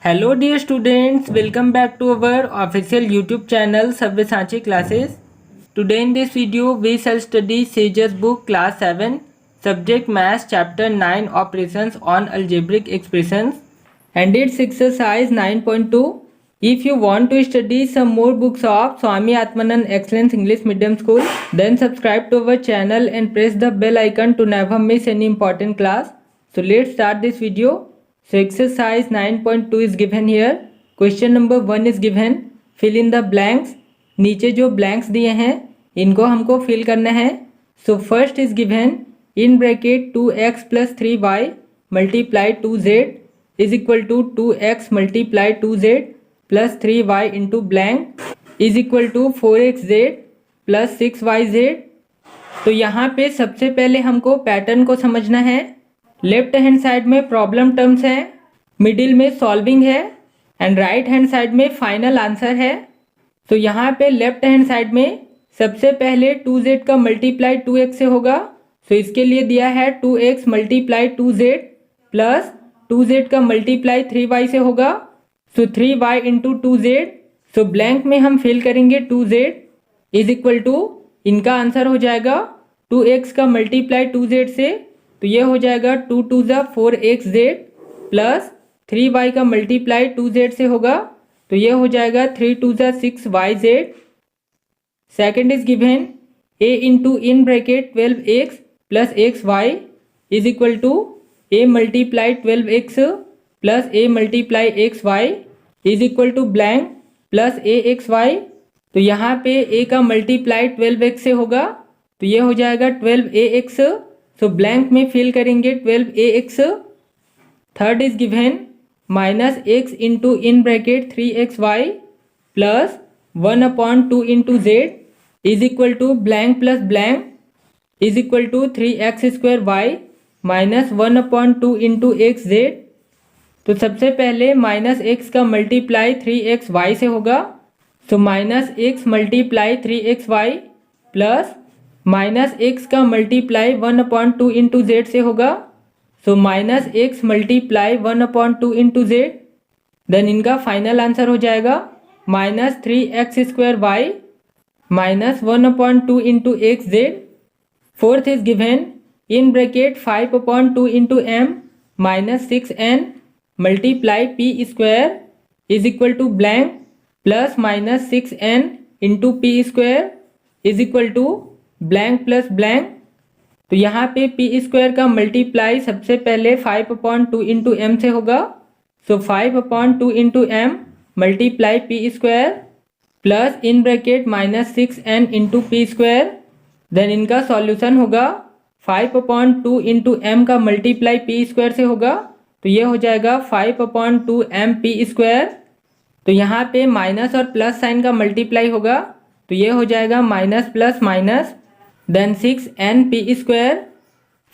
Hello dear students, welcome back to our official YouTube channel Sabyasachi Classes. Today in this video we shall study Sage's book class 7 subject Maths chapter 9 operations on algebraic expressions and its exercise 9.2. If you want to study some more books of Swami Atmanand Excellence English Medium School, then subscribe to our channel and press the bell icon to never miss any important class. So let's start this video. So exercise 9.2 is given here. Question number 1 is given. Fill in the blanks. नीचे जो blanks दिए हैं इनको हमको fill करना है. So first is given in bracket 2x plus 3y multiply 2z is equal to 2x multiply 2z plus 3y into blank is equal to 4xz plus 6yz. तो यहाँ पे सबसे पहले हमको पैटर्न को समझना है. लेफ्ट हैंड साइड में प्रॉब्लम टर्म्स है, मिडिल में सॉल्विंग है एंड राइट हैंड साइड में फाइनल आंसर है. तो यहाँ पे लेफ्ट हैंड साइड में सबसे पहले 2z का मल्टीप्लाई 2x से होगा. तो इसके लिए दिया है 2x multiply 2z plus 2z का मल्टीप्लाई 3y से होगा. सो 3y इंटू 2z. सो ब्लैंक में हम फिल करेंगे 2z इज इक्वल टू इनका आंसर हो जाएगा 2x का मल्टीप्लाई 2z से. तो ये हो जाएगा 2 2 ज़ा 4xz प्लस 3y का मल्टीप्लाई 2z से होगा. तो ये हो जाएगा 3 2 ज़ा 6yz. Second is given a into in bracket 12x plus xy is equal to a multiply 12x plus a multiply xy is equal to blank plus axy. तो यहाँ पे a का मल्टीप्लाई 12x से होगा. तो ये हो जाएगा 12ax. सो ब्लैंक में फिल करेंगे 12ax. Third is given minus x into in bracket 3xy plus 1/2 into z is equal to blank plus blank is equal to 3x² minus 1/2 into x z. तो सबसे पहले माइनस x का multiply 3xy से होगा. So minus x multiply 3xy plus minus x का multiply 1/2 into z से होगा. So minus x multiply 1/2 into z. Then इनका फाइनल आंसर हो जाएगा minus 3x² minus 1/2 into x z. Fourth is given in bracket 5/2 into m minus 6n multiply p² is equal to blank plus minus 6n into p² is equal to blank plus blank. तो यहाँ पे p² का multiply सबसे पहले 5/2 into m से होगा. So 5/2 into m multiply p² plus in bracket minus 6n into p². Then इनका solution होगा 5/2 इंटू एम का मल्टीप्लाई p² से होगा. तो ये हो जाएगा 5/2 m p². तो यहाँ पे माइनस और प्लस साइन का मल्टीप्लाई होगा. तो ये हो जाएगा minus plus minus then 6n p².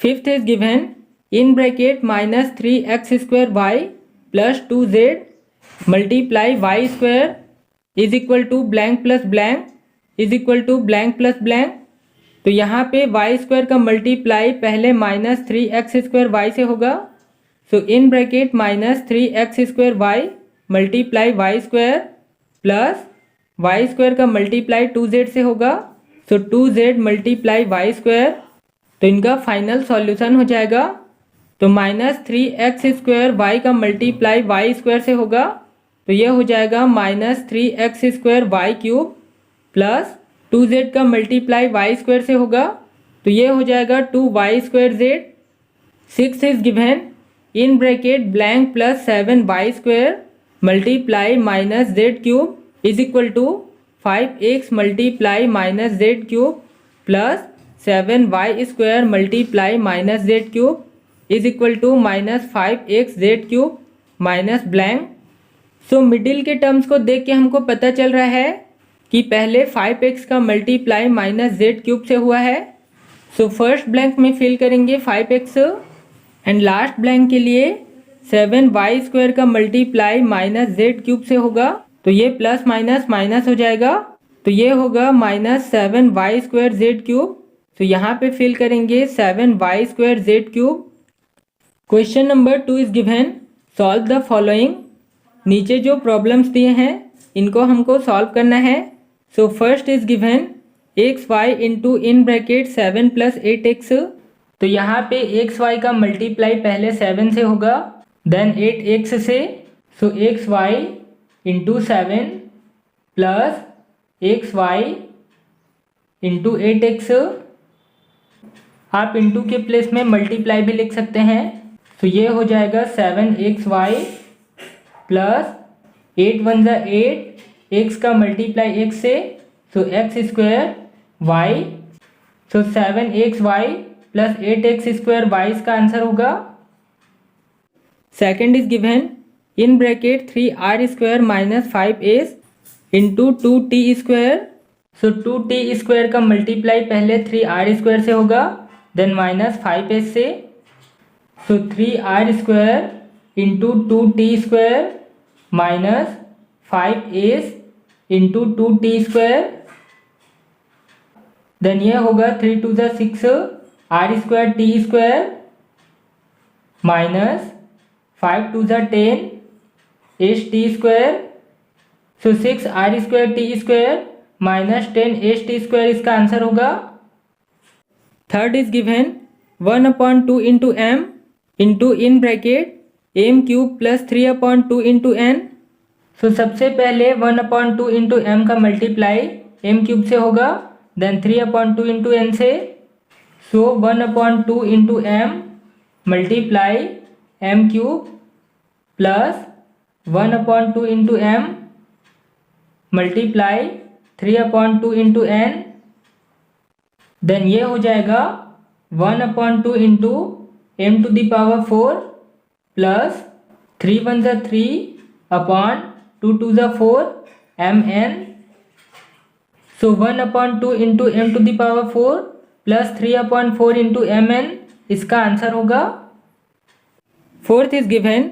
Fifth is given in bracket minus 3x² plus 2z multiply y² is equal to blank plus blank is equal to blank plus blank. तो यहाँ पे y² का multiply पहले minus 3x² से होगा. So in bracket minus 3x² multiply y² plus y² का multiply 2z से होगा. So 2z multiply y². तो इनका फाइनल सॉल्यूशन हो जाएगा. तो माइनस 3x² का मल्टीप्लाई y² से होगा. तो ये हो जाएगा माइनस 3x² प्लस 2z का मल्टीप्लाई y² से होगा. तो ये हो जाएगा 2y²z. Six is given in bracket blank plus 7y² multiply minus z³ is equal to 5x multiply minus z³ plus 7y² multiply minus z³ is equal to minus 5x z³ minus blank. So middle के terms को देख के हमको पता चल रहा है कि पहले 5x का मल्टीप्लाई माइनस z³ से हुआ है. सो फर्स्ट ब्लैंक में फिल करेंगे 5x एंड लास्ट ब्लैंक के लिए 7y² का मल्टीप्लाई माइनस z³ से होगा. तो ये प्लस माइनस माइनस हो जाएगा. तो ये होगा माइनस 7y² z³. तो यहाँ पे फिल करेंगे 7y² z³. Question number 2 is given solve the following. नीचे जो प्रॉब्लम्स दिए हैं इनको हमको सॉल्व करना है। So first is given x y into in bracket 7 + 8x। तो यहाँ पे एक्स वाई का मल्टीप्लाई पहले 7 से होगा, देन 8x से। So x y into 7 plus x y into 8x। आप इंटू के प्लेस में मल्टीप्लाई भी लिख सकते हैं। तो ये हो जाएगा 7xy प्लस 8 × 1 = 8, x का मल्टीप्लाई x से, सो x² y। सो 7xy प्लस 8x² y इसका आंसर होगा। Second is given in bracket 3r² - 5s into 2t²। So 2t² का मल्टीप्लाई पहले 3r² से होगा, देन -5s से। So 3r² into 2t² minus 5s into 2t²। Then ये होगा 3 × 2 = 6 r² t² minus 5 × 2 = 10 s t²। So 6 r² t² minus 10 s t² इसका answer होगा। Third is given 1/2 into m into in bracket m³ + 3/2 into n। So सबसे पहले 1/2 into m का multiply m³ से होगा, then 3/2 into n से। So 1/2 into m multiply m³ plus 1/2 into m multiply 3/2 into n। Then ये हो जाएगा 1/2 into m⁴ plus 3 × 1 = 3 upon 2 × 2 = 4 mn। So 1/2 into m⁴ plus 3/4 into mn इसका आंसर होगा। Fourth is given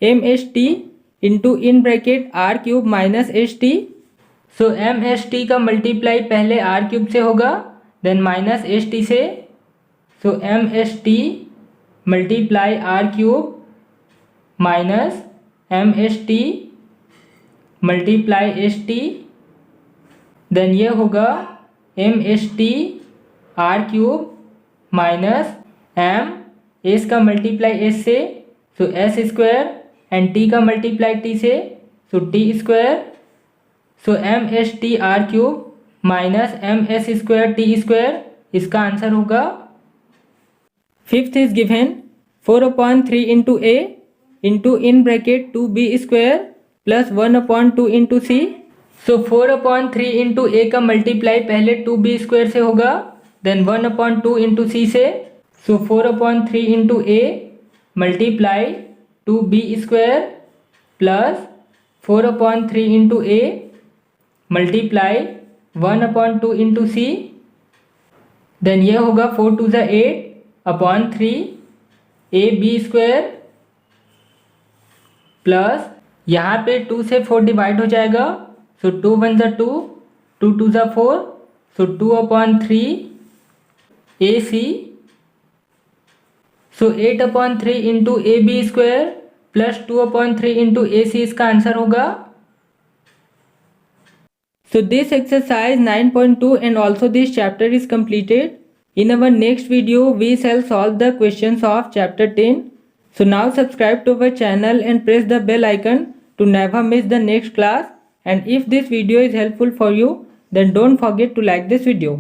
mst into in bracket r³ - st। So mst का multiply पहले r³ से होगा, then -st से। सो mst multiply r³ minus mst multiply st। Then ये होगा mst r³ minus m s का मल्टीप्लाई s से, सो s² एंड t का मल्टीप्लाई t से, सो t²। सो mst r³ minus ms² t² इसका आंसर होगा। Fifth is given 4/3 into a into in bracket 2b² plus 1/2 into c। So 4/3 into a का multiply पहले 2b² से होगा, then 1/2 into c से। So 4/3 into a multiply 2b² plus 4/3 into a multiply 1/2 into c। Then ये होगा 4 × 2 = 8 upon 3 ab² plus यहाँ पे 2 से 4 डिवाइड हो जाएगा, सो 2 × 1 = 2, 2 × 2 = 4, सो 2/3 ac। सो 8/3 into ab² plus 2/3 into ac इसका आंसर होगा। So this exercise 9.2 and also this chapter is completed. In our next video we shall solve the questions of chapter 10. So now subscribe to our channel and press the bell icon to never miss the next class. And if this video is helpful for you, then don't forget to like this video.